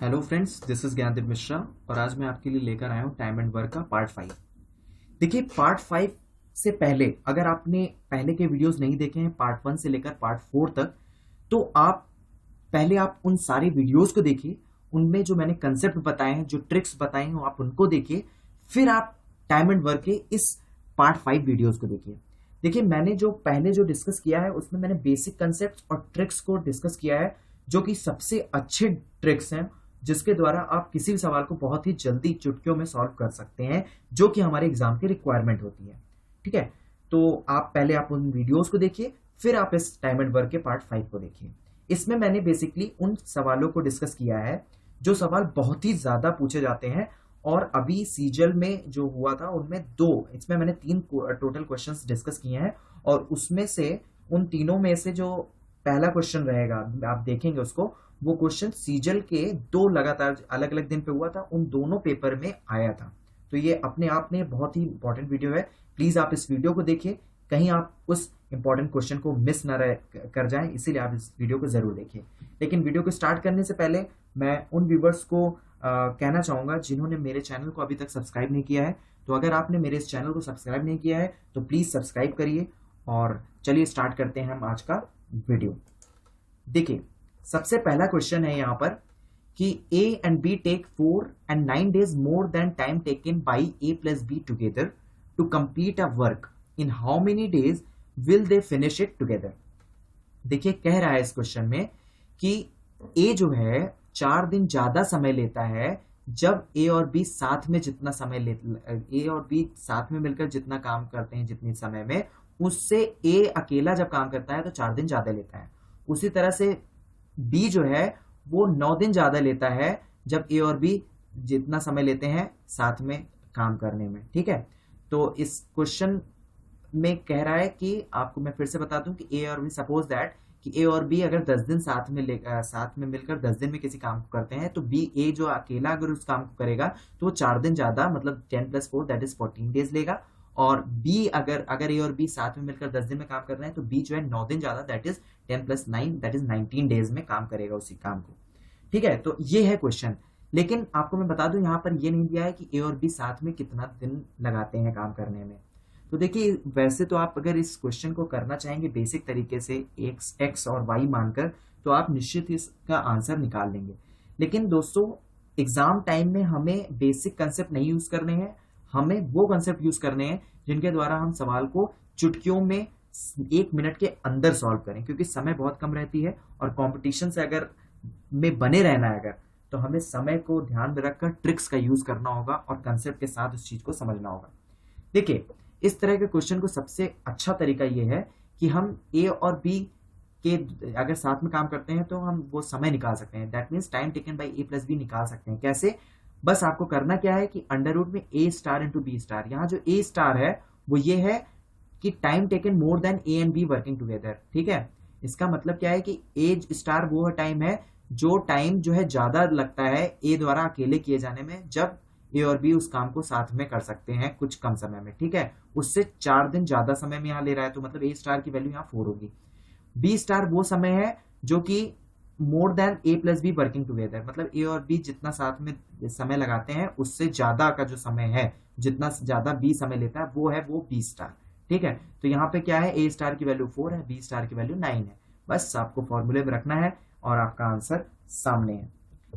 Hello friends, this is Gyandeep Mishra और आज मैं आपके लिए लेकर आया हूँ टाइम एंड वर्क का पार्ट 5। देखिए, पार्ट 5 से पहले अगर आपने पहले के वीडियोस नहीं देखे हैं पार्ट 1 से लेकर पार्ट 4 तक, तो आप उन सारी वीडियोस को देखिए। उनमें जो मैंने कंसेप्ट बताए हैं, जो ट्रिक्स बताए हैं, आप उनको देखिए। फिर आप टाइम एंड वर्क के इस पार्ट 5 वीडियोस को देखिए। देखिए, मैंने जो पहले जो डिस्कस किया है उसमें मैंने बेसिक कंसेप्ट और ट्रिक्स को डिस्कस किया है, जो कि सबसे अच्छे ट्रिक्स हैं जिसके द्वारा आप किसी भी सवाल को बहुत ही जल्दी चुटकियों में सॉल्व कर सकते हैं, जो कि हमारे एग्जाम की रिक्वायरमेंट होती है। ठीक है, तो आप उन वीडियोस को देखिए, फिर आप इस टाइम एंड वर्क के पार्ट 5 को देखिए। इसमें मैंने बेसिकली उन सवालों को डिस्कस किया है जो सवाल बहुत ही ज्यादा पूछे जाते हैं, और अभी सीजल में जो हुआ था उनमें इसमें मैंने 3 टोटल क्वेश्चंस डिस्कस किए हैं, और उसमें से उन तीनों में से जो पहला क्वेश्चन रहेगा, आप देखेंगे उसको, वो क्वेश्चन सीजल के 2 लगातार अलग अलग दिन पे हुआ था, उन दोनों पेपर में आया था। तो ये अपने आप में बहुत ही इंपॉर्टेंट वीडियो है। प्लीज आप इस वीडियो को देखिए, कहीं आप उस इंपॉर्टेंट क्वेश्चन को मिस ना कर जाएं, इसीलिए आप इस वीडियो को जरूर देखिए। लेकिन वीडियो को स्टार्ट करने से पहले मैं उन व्यूवर्स को कहना चाहूंगा जिन्होंने मेरे चैनल को अभी तक सब्सक्राइब नहीं किया है, तो अगर आपने मेरे इस चैनल को सब्सक्राइब नहीं किया है तो प्लीज सब्सक्राइब करिए। और चलिए स्टार्ट करते हैं हम आज का वीडियो। देखिए, सबसे पहला क्वेश्चन है यहाँ पर कि A and B take 4 and 9 days more than time taken by A plus B together to complete a work. In how many days will they finish it together? देखिए, कह रहा है इस क्वेश्चन में कि A जो है 4 दिन ज्यादा समय लेता है जब A और B साथ में जितना समय A और B साथ में मिलकर जितना काम करते हैं जितने समय में, उससे A अकेला जब काम करता है तो 4 दिन ज्यादा लेता है। उसी तरह से बी जो है वो 9 दिन ज्यादा लेता है जब ए और बी जितना समय लेते हैं साथ में काम करने में। ठीक है, तो इस क्वेश्चन में कह रहा है कि आपको मैं फिर से बता दूं कि ए और बी, सपोज दैट कि ए और बी अगर 10 दिन साथ में मिलकर 10 दिन में किसी काम को करते हैं, तो बी ए जो अकेला अगर उस काम को करेगा तो वो 4 दिन ज्यादा, मतलब 10 + 4 दैट इज 14 डेज लेगा। और बी अगर ए और बी साथ में मिलकर 10 दिन में काम कर रहे हैं तो बी जो है 9 दिन ज्यादा, that is 10 + 9 that is 19 days में काम करेगा उसी काम को। ठीक है, तो ये है क्वेश्चन। लेकिन आपको मैं बता दूं यहाँ पर ये नहीं दिया है कि ए और बी साथ में कितना दिन लगाते हैं काम करने में। तो देखिए, वैसे तो आप अगर इस क्वेश्चन को करना चाहेंगे बेसिक तरीके से एक्स और वाई मानकर, तो आप निश्चित इसका आंसर निकाल लेंगे। लेकिन दोस्तों, एग्जाम टाइम में हमें बेसिक कंसेप्ट नहीं यूज करने हैं, हमें वो कंसेप्ट यूज करने हैं जिनके द्वारा हम सवाल को चुटकियों में 1 मिनट के अंदर सॉल्व करें, क्योंकि समय बहुत कम रहती है और कंपटीशन से अगर में बने रहना है अगर, तो हमें समय को ध्यान में रखकर ट्रिक्स का यूज करना होगा और कंसेप्ट के साथ उस चीज को समझना होगा। देखिए, इस तरह के क्वेश्चन को सबसे अच्छा तरीका यह है कि हम ए और बी के अगर साथ में काम करते हैं तो हम वो समय निकाल सकते हैं, that means time taken by a + b निकाल सकते हैं। कैसे? बस आपको करना क्या है कि अंडर रूट में ए स्टार इंटू बी स्टार, यहाँ जो ए स्टार है वो ये है कि time taken more than A and b working together. ठीक है, इसका मतलब क्या है कि ए स्टार वो टाइम है जो टाइम जो है ज्यादा लगता है ए द्वारा अकेले किए जाने में, जब ए और बी उस काम को साथ में कर सकते हैं कुछ कम समय में। ठीक है, उससे 4 दिन ज्यादा समय में यहाँ ले रहा है, तो मतलब ए स्टार की वैल्यू यहाँ 4 होगी। बी स्टार वो समय है जो कि मोर देन ए + बी वर्किंग टुगेदर, मतलब ए और बी जितना साथ में समय लगाते हैं उससे ज्यादा का जो समय है, जितना ज्यादा बी समय लेता है वो बी स्टार। ठीक है, तो यहाँ पे क्या है, ए स्टार की वैल्यू 4 है, बी स्टार की वैल्यू 9 है। बस आपको फॉर्मूले में रखना है और आपका आंसर सामने है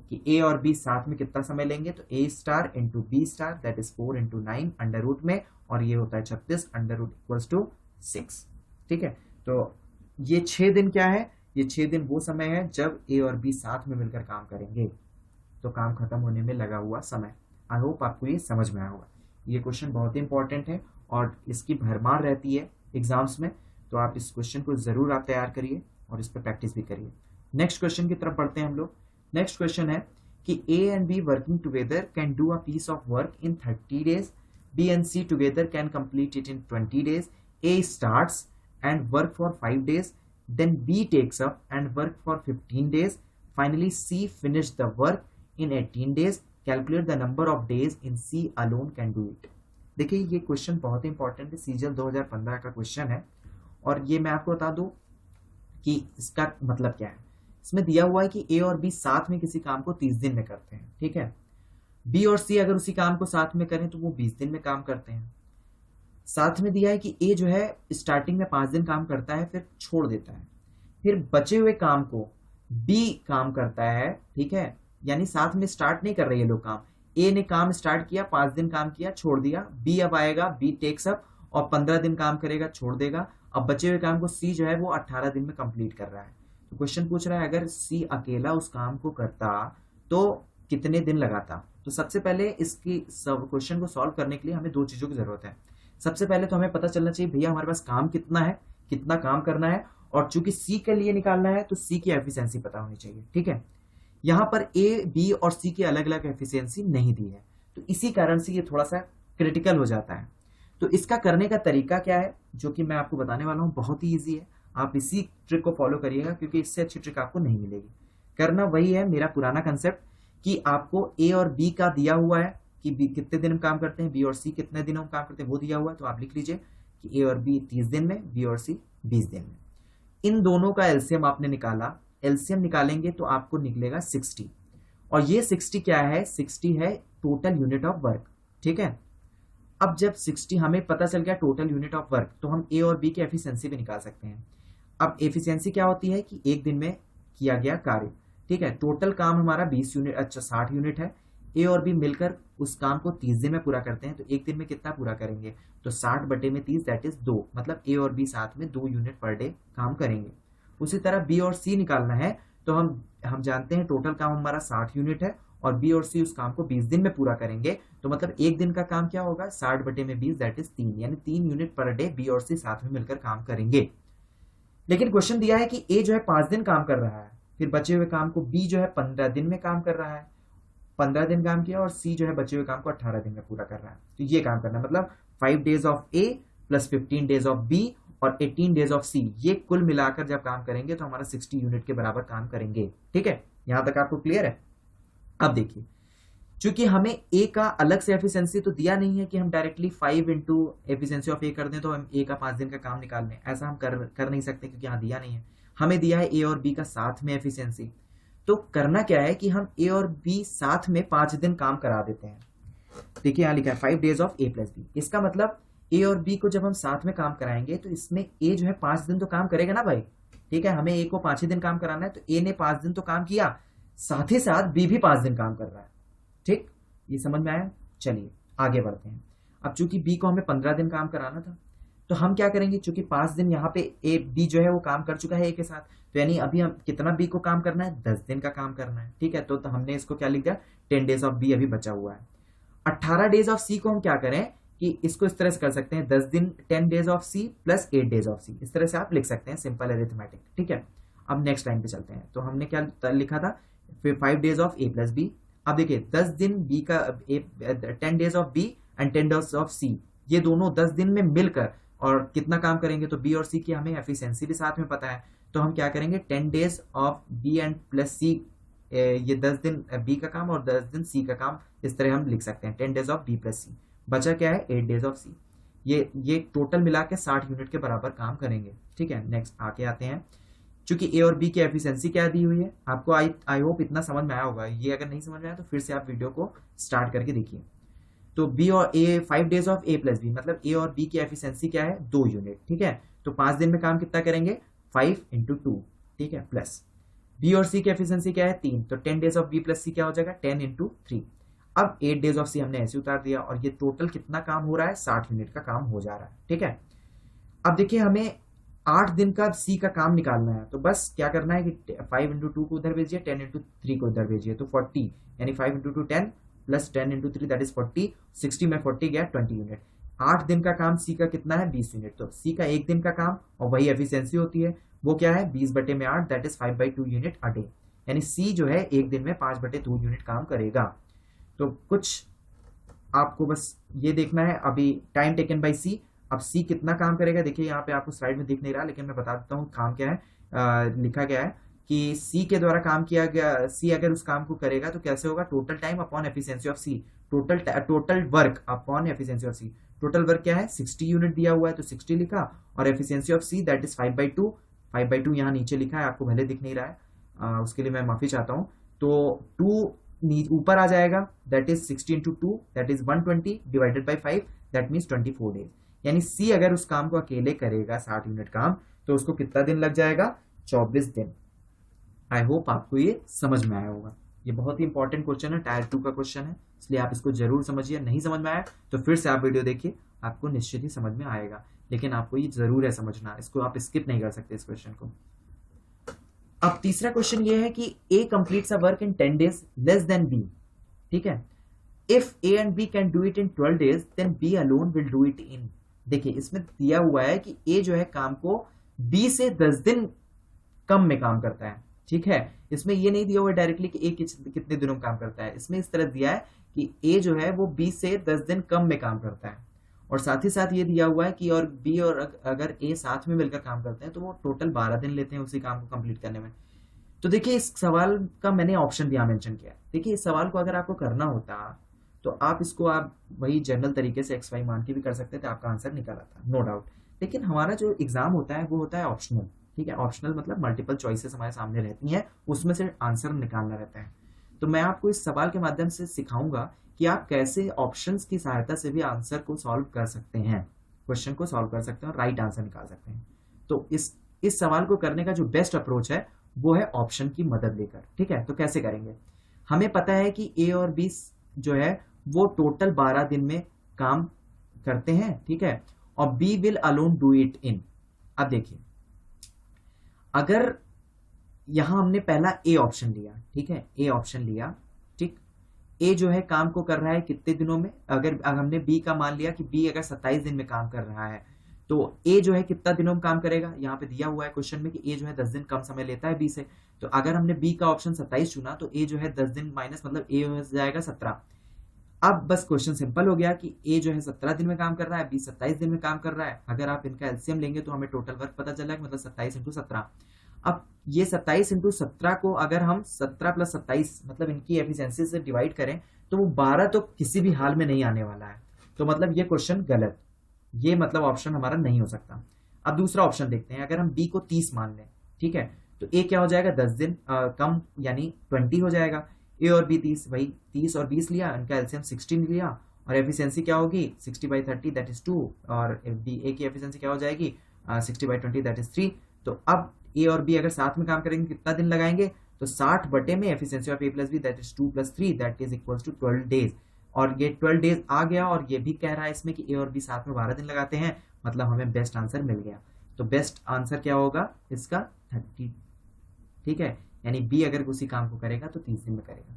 कि ए और बी साथ में कितना समय लेंगे, तो A star into B star that is 4 × 9 under root में, और ये होता है 36 अंडर रूट इक्वल्स टू 6। ठीक है, तो ये 6 दिन क्या है, ये 6 दिन वो समय है जब ए और बी साथ में मिलकर काम करेंगे, तो काम खत्म होने में लगा हुआ समय। आई होप आपको ये समझ में आया होगा। ये क्वेश्चन बहुत ही इंपॉर्टेंट है और इसकी भरमार रहती है एग्जाम्स में, तो आप इस क्वेश्चन को जरूर आप तैयार करिए और इस पर प्रैक्टिस भी करिए। नेक्स्ट क्वेश्चन की तरफ बढ़ते हैं हम लोग। नेक्स्ट क्वेश्चन है कि a and b working together can do a piece of work in 30 days, b and c together can complete it in 20 days, a starts and work for 5 days, then B takes up and work for 15 days. Finally, C finished the work in 18 days. Calculate the number of days in C alone can do it. देखिए, ये question बहुत important है, सीजल 2015 का question है, और ये मैं आपको बता दूं कि इसका मतलब क्या है। इसमें दिया हुआ है कि ए और बी साथ में किसी काम को 30 दिन में करते हैं, ठीक है। बी और सी अगर उसी काम को साथ में करें तो वो 20 दिन में काम करते हैं। साथ में दिया है कि ए जो है स्टार्टिंग में 5 दिन काम करता है, फिर छोड़ देता है, फिर बचे हुए काम को बी काम करता है, ठीक है। यानी साथ में स्टार्ट नहीं कर रहे ये लोग काम। ए ने काम स्टार्ट किया, 5 दिन काम किया, छोड़ दिया। बी अब आएगा, बी टेक्स अप और 15 दिन काम करेगा, छोड़ देगा। अब बचे हुए काम को सी जो है वो 18 दिन में कंप्लीट कर रहा है। तो क्वेश्चन पूछ रहा है अगर सी अकेला उस काम को करता तो कितने दिन लगाता। तो सबसे पहले इसकी क्वेश्चन को सॉल्व करने के लिए हमें दो चीजों की जरूरत है। सबसे पहले तो हमें पता चलना चाहिए भैया हमारे पास काम कितना है, कितना काम करना है, और चूंकि सी के लिए निकालना है तो सी की एफिशिएंसी पता होनी चाहिए, ठीक है। यहां पर ए, बी और सी की अलग अलग एफिशिएंसी नहीं दी है, तो इसी कारण से ये थोड़ा सा क्रिटिकल हो जाता है। तो इसका करने का तरीका क्या है, जो कि मैं आपको बताने वाला हूं, बहुत ही ईजी है। आप इसी ट्रिक को फॉलो करिएगा, क्योंकि इससे अच्छी ट्रिक आपको नहीं मिलेगी। करना वही है मेरा पुराना कंसेप्ट कि आपको ए और बी का दिया हुआ है कि बी कितने दिन में काम करते हैं, बी और सी कितने दिनों में काम करते हैं, वो दिया हुआ है। तो आप लिख लीजिए कि ए और बी 30 दिन में, बी और सी 20 दिन में। इन दोनों का एलसीएम आपने निकाला, एलसीएम निकालेंगे तो आपको निकलेगा 60। और ये 60 क्या है, 60 है टोटल यूनिट ऑफ वर्क, ठीक है। अब जब 60 हमें पता चल गया टोटल यूनिट ऑफ वर्क, तो हम ए और बी की एफिशिएंसी भी निकाल सकते हैं। अब एफिशिएंसी क्या होती है कि एक दिन में किया गया कार्य, ठीक है। टोटल काम हमारा 20 यूनिट, अच्छा 60 यूनिट है। ए और बी मिलकर उस काम को 30 दिन में पूरा करते हैं, तो एक दिन में कितना पूरा करेंगे, तो 60 बटे में 30 दैट इज 2, मतलब ए और बी साथ में 2 यूनिट पर डे काम करेंगे। उसी तरह बी और सी निकालना है, तो हम जानते हैं टोटल काम हमारा 60 यूनिट है और बी और सी उस काम को 20 दिन में पूरा करेंगे, तो मतलब एक दिन का काम क्या होगा, 60 बटे में 20 दैट इज 3, यानी 3 यूनिट पर डे बी और सी साथ में मिलकर काम करेंगे। लेकिन क्वेश्चन दिया है कि ए जो है 5 दिन काम कर रहा है, फिर बचे हुए काम को बी जो है 15 दिन में काम कर रहा है, 15 दिन काम किया, और सी जो है बचे हुए काम को 18 दिन में पूरा कर रहा है। तो ये काम करना है, मतलब 5 days of A plus 15 days of b और 18 डेज ऑफ सी, ये कुल मिलाकर जब काम करेंगे तो हमारा 60 यूनिट के बराबर काम करेंगे, ठीक है। यहां तक आपको क्लियर है। अब देखिए, चूंकि हमें ए का अलग से एफिशिएंसी तो दिया नहीं है कि हम डायरेक्टली 5 इंटू एफिशिएंसी ऑफ ए कर दें तो हम ए का 5 दिन का काम निकाल लें, ऐसा हम कर नहीं सकते, क्योंकि यहाँ दिया नहीं है। हमें दिया है ए और बी का साथ में एफिशिएंसी। तो करना क्या है कि हम ए और बी साथ में 5 दिन काम करा देते हैं। देखिए यहाँ लिखा है 5 days of A plus b, इसका मतलब ए और बी को जब हम साथ में काम कराएंगे तो इसमें ए जो है 5 दिन तो काम करेगा ना भाई, ठीक है। हमें ए को 5 ही दिन काम कराना है, तो ए ने 5 दिन तो काम किया, साथ ही साथ बी भी 5 दिन काम कर रहा है, ठीक। ये समझ में आया। चलिए आगे बढ़ते हैं। अब चूंकि बी को हमें 15 दिन काम कराना था, तो हम क्या करेंगे, चूंकि 5 दिन यहाँ पे ए बी जो है वो काम कर चुका है ए के साथ, तो यानी अभी हम कितना बी को काम करना है, 10 दिन का काम करना है, ठीक है। तो हमने इसको क्या लिख दिया, 10 डेज ऑफ बी अभी बचा हुआ है। 18 डेज ऑफ सी को हम क्या करें कि इसको इस तरह से कर सकते हैं, 10 दिन 10 days of C plus 8 days of C, इस तरह से आप लिख सकते हैं, सिंपल अरिथमेटिक, ठीक है। अब नेक्स्ट लाइन पे चलते हैं। तो हमने क्या लिखा था, फिर 5 days of A plus B. अब देखिए 10 दिन बी का 10 days of B and 10 days of C, ये दोनों 10 दिन में मिलकर और कितना काम करेंगे, तो बी और सी की हमें एफिशिएंसी भी साथ में पता है, तो हम क्या करेंगे 10 days of B and plus C, ये 10 दिन बी का काम और 10 दिन सी का काम, इस तरह हम लिख सकते हैं 10 डेज ऑफ बी प्लस सी। बचा क्या है, 8 डेज ऑफ सी। ये टोटल मिला के 60 यूनिट के बराबर काम करेंगे, ठीक है। नेक्स्ट आके आते हैं। चूंकि ए और बी की एफिशिएंसी क्या दी हुई है, आपको आई होप इतना समझ में आया होगा। ये अगर नहीं समझ में आया तो फिर से आप वीडियो को स्टार्ट करके देखिए। तो बी और a 5 days of A plus b, मतलब ए और बी की एफिशिएंसी क्या है, 2 यूनिट, ठीक है। तो 5 दिन में काम कितना करेंगे, 5 इंटू 2, ठीक है, प्लस बी और सी की एफिशिएंसी क्या है, 3, तो 10 डेज ऑफ बी प्लस सी क्या हो जाएगा, 10 इंटू 3। अब 8 डेज ऑफ सी हमने ऐसे उतार दिया, और ये टोटल कितना काम हो रहा है, 60 यूनिट का काम हो जा रहा है, ठीक है। अब देखिए हमें 8 दिन का सी का काम निकालना है, तो बस क्या करना है कि 5 इंटू 2 को उधर भेजिए, 10 इंटू 3 को उधर भेजिए, तो 40, यानी 5 into 2 10 plus 10 into 3 that is 40, 60 में 40 गया 20 यूनिट। 8 दिन का काम सी का कितना है, 20 यूनिट, तो सी का एक दिन का काम और वही एफिशिएंसी होती है, वो क्या है 20 बटे में 8 that is 5/2 unit a day, यानी सी जो है एक दिन में 5/2 यूनिट काम करेगा। तो कुछ आपको बस ये देखना है, अभी टाइम टेकन बाय सी। अब सी कितना काम करेगा, देखिए यहाँ पे आपको स्लाइड में दिख नहीं रहा, लेकिन मैं बता देता हूँ काम क्या है। लिखा गया है कि सी के द्वारा काम किया गया, सी अगर उस काम को करेगा तो कैसे होगा, total time upon efficiency of c, total work upon efficiency of c. Total work क्या है, 60 यूनिट दिया हुआ है तो 60 लिखा, और efficiency of see that is 5/2, 5/2 यहाँ नीचे लिखा है, आपको भले दिख नहीं रहा है, उसके लिए मैं माफी चाहता हूँ। तो 2 ऊपर आ जाएगा, that is 60 into 2 that is 120 divided by 5 that means 24 days. यानी सी अगर उस काम को अकेले करेगा 60 यूनिट काम, तो उसको कितना दिन लग जाएगा? 24 दिन। आई होप आपको ये समझ में आया होगा। ये बहुत ही इंपॉर्टेंट क्वेश्चन है, टायर 2 का क्वेश्चन है, इसलिए आप इसको जरूर समझिए। नहीं समझ में आया तो फिर से आप वीडियो देखिए, आपको निश्चित ही समझ में आएगा। लेकिन आपको ये जरूर है समझना, इसको आप स्किप नहीं कर सकते इस क्वेश्चन को। अब तीसरा क्वेश्चन ये है कि A completes a work in 10 days less than B. ठीक है, if A and B can do it in 12 days then B alone will do it in. देखिए इसमें दिया हुआ है कि ए जो है काम को बी से 10 दिन कम में काम करता है। ठीक है, इसमें ये नहीं दिया हुआ डायरेक्टली कि ए कितने दिनों में काम करता है, इसमें इस तरह दिया है कि ए जो है वो बी से 10 दिन कम में काम करता है, और साथ ही साथ ये दिया हुआ है कि और बी और अगर ए साथ में मिलकर काम करते हैं तो वो टोटल 12 दिन लेते हैं उसी काम को कंप्लीट करने में। तो देखिए इस सवाल का मैंने ऑप्शन यहाँ मेंशन किया। देखिए इस सवाल को अगर आपको करना होता तो आप इसको आप वही जनरल तरीके से XY मान के भी कर सकते थे, आपका आंसर निकल आता, नो डाउट। लेकिन हमारा जो एग्जाम होता है वो होता है ऑप्शनल। ठीक है, ऑप्शनल मतलब मल्टीपल चॉइसेस हमारे सामने रहती हैं, उसमें से आंसर निकालना रहता है। तो मैं आपको इस सवाल के माध्यम से सिखाऊंगा कि आप कैसे ऑप्शंस की सहायता से भी आंसर को सॉल्व कर सकते हैं, क्वेश्चन को सॉल्व कर सकते हैं और राइट आंसर निकाल सकते हैं। तो इस सवाल को करने का जो बेस्ट अप्रोच है वो है ऑप्शन की मदद लेकर। ठीक है, तो कैसे करेंगे? हमें पता है कि ए और बी जो है वो टोटल 12 दिन में काम करते हैं। ठीक है, और b will alone do it in. अब देखिए अगर यहां हमने पहला ए ऑप्शन लिया, ठीक है, ए ऑप्शन लिया, ठीक, ए जो है काम को कर रहा है कितने दिनों में? अगर हमने बी का मान लिया कि बी अगर 27 दिन में काम कर रहा है तो ए जो है कितना दिनों में काम करेगा? यहाँ पे दिया हुआ है क्वेश्चन में कि ए जो है 10 दिन कम समय लेता है बी से। तो अगर हमने बी का ऑप्शन 27 चुना तो ए जो है 10 दिन माइनस मतलब ए हो जाएगा 17। अब बस क्वेश्चन सिंपल हो गया कि ए जो है 17 दिन में काम कर रहा है, बी 27 दिन में काम कर रहा है। अगर आप इनका एलसीएम लेंगे तो हमें टोटल वर्क पता चला मतलब 27 इंटू 17। अब ये 27 इंटू 17 को अगर हम 17 प्लस 27 मतलब इनकी एफिशिएंसी से डिवाइड करें तो वो 12 तो किसी भी हाल में नहीं आने वाला है। तो मतलब ये क्वेश्चन गलत, ये मतलब ऑप्शन हमारा नहीं हो सकता। अब दूसरा ऑप्शन देखते हैं, अगर हम बी को 30 मान लें, ठीक है, तो ए क्या हो जाएगा? 10 दिन कम यानी 20 हो जाएगा। ए और बी 30, भाई 30 और 20 लिया, इनका एलसीएम 16 लिया और एफिशिएंसी क्या होगी? 60/30 दैट इज 2 और बी ए की एफिशिएंसी क्या हो जाएगी? 60/20 दैट इज 3। तो अब ए और बी अगर साथ में काम करेंगे कितना दिन लगाएंगे? तो 60 बटे में efficiency of A plus b that is 2 + 3 that is equal to 12 days. और ये 12 डेज आ गया और ये भी कह रहा है इसमें कि ए और बी साथ में 12 दिन लगाते हैं, मतलब हमें बेस्ट आंसर मिल गया। तो बेस्ट आंसर क्या होगा इसका? 30। ठीक है, यानी बी अगर उसी काम को करेगा तो 30 दिन में करेगा।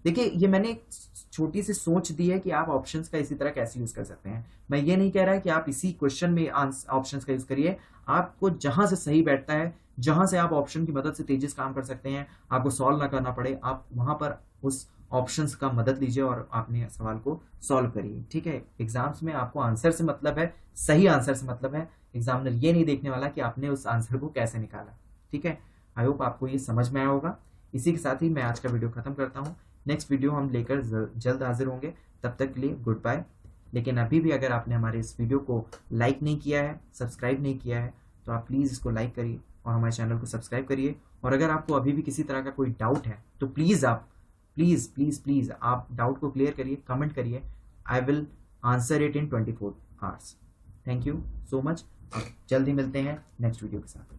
देखिए ये मैंने एक छोटी सी सोच दी है कि आप ऑप्शंस का इसी तरह कैसे यूज कर सकते हैं। मैं ये नहीं कह रहा है कि आप इसी क्वेश्चन में ऑप्शंस का यूज करिए, आपको जहां से सही बैठता है, जहां से आप ऑप्शन की मदद से तेजी से काम कर सकते हैं, आपको सॉल्व ना करना पड़े, आप वहां पर उस ऑप्शंस का मदद लीजिए और आपने सवाल को सॉल्व करिए। ठीक है, एग्जाम्स में आपको आंसर से मतलब है, सही आंसर से मतलब है। एग्जामिनर ये नहीं देखने वाला कि आपने उस आंसर को कैसे निकाला। ठीक है, आई होप आपको ये समझ में आया होगा। इसी के साथ ही मैं आज का वीडियो खत्म करता हूँ। नेक्स्ट वीडियो हम लेकर जल्द हाजिर होंगे, तब तक के लिए गुड बाय। लेकिन अभी भी अगर आपने हमारे इस वीडियो को लाइक नहीं किया है, सब्सक्राइब नहीं किया है, तो आप प्लीज़ इसको लाइक करिए और हमारे चैनल को सब्सक्राइब करिए। और अगर आपको अभी भी किसी तरह का कोई डाउट है तो प्लीज़ आप प्लीज़ आप डाउट को क्लियर करिए, कमेंट करिए। I will answer it in 24 hours. Thank you so much. जल्द ही मिलते हैं नेक्स्ट वीडियो के साथ।